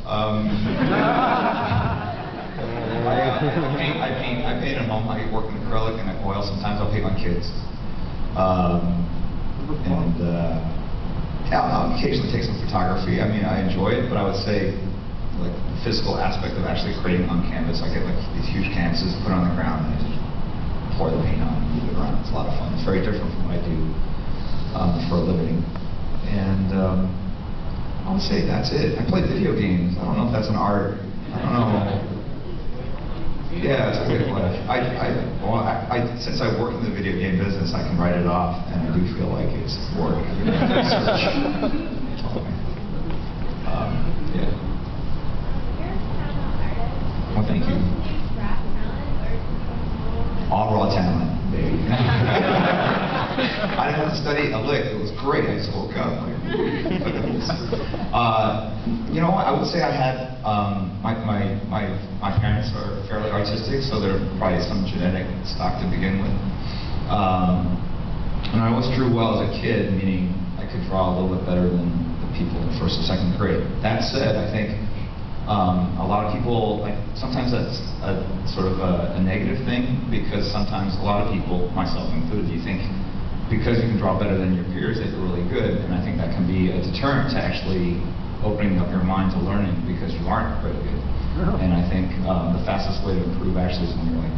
else. I paint at home. I work in acrylic and oil. Sometimes I'll paint my kids. Yeah, I'll occasionally take some photography. I mean, I enjoy it, but I would say, like, the physical aspect of actually creating on canvas. I get like these huge canvases, put it on the ground, and I just pour the paint on and move it around. It's a lot of fun. It's very different from what I do for a living. And I would say that's it. I play video games. I don't know if that's an art. I don't know. Yeah, it's a good life. Since I work in the video game business, I can write it off, and I do feel like it's work. Yeah. Well, thank you. All raw talent, baby. I didn't have to study a lick. It was great. I just woke up. You know what? I would say I had my parents are fairly artistic, so there probably some genetic stock to begin with. And I always drew well as a kid, meaning I could draw a little bit better than the people in first or second grade. That said, I think a lot of people, like, sometimes that's a sort of a negative thing, because sometimes a lot of people, myself included, you think because you can draw better than your peers that you're really good, and I think that can be a deterrent to actually opening up your mind to learning because you aren't very good. And I think the fastest way to improve actually is when you're like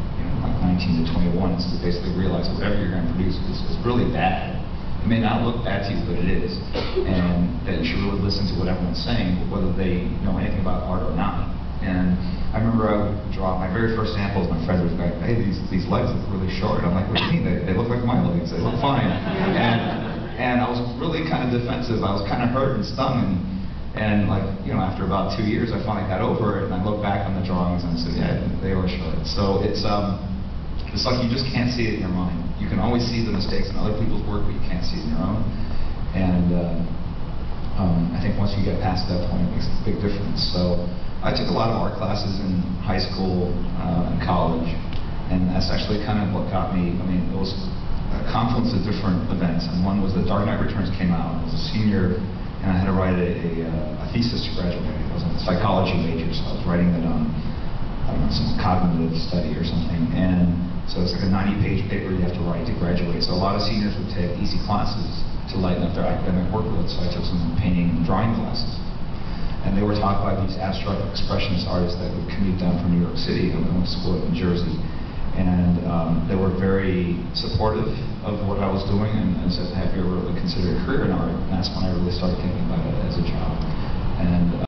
19 to 21, is to basically realize whatever you're going to produce is really bad. It may not look bad to you, but it is. And that you should really listen to what everyone's saying, whether they know anything about art or not. And I remember I would draw my very first samples. My friends would be like, "Hey, these legs look really short." I'm like, "What do you mean? They look like my legs. They look fine." And I was really kind of defensive. I was kind of hurt and stung. And like, after about 2 years, I finally got over it. And I looked back on the drawings and I said, "Yeah, they were short." So it's like you just can't see it in your mind. You can always see the mistakes in other people's work, but you can't see it in your own. And I think once you get past that point, it makes a big difference. So I took a lot of art classes in high school and college, and that's actually kind of what got me. I mean, it was a confluence of different events, and one was The Dark Knight Returns came out. I was a senior, and I had to write a thesis to graduate. It was a psychology major, so I was writing it on, I don't know, some cognitive study or something. And so it's like a 90-page paper you have to write to graduate. So a lot of seniors would take easy classes to lighten up their academic workload. So I took some painting and drawing classes. And they were taught by these abstract expressionist artists that would commute down from New York City. I went to school in Jersey. And they were very supportive of what I was doing, and said, "Have you ever really considered a career in art?" And that's when I really started thinking about it as a job. And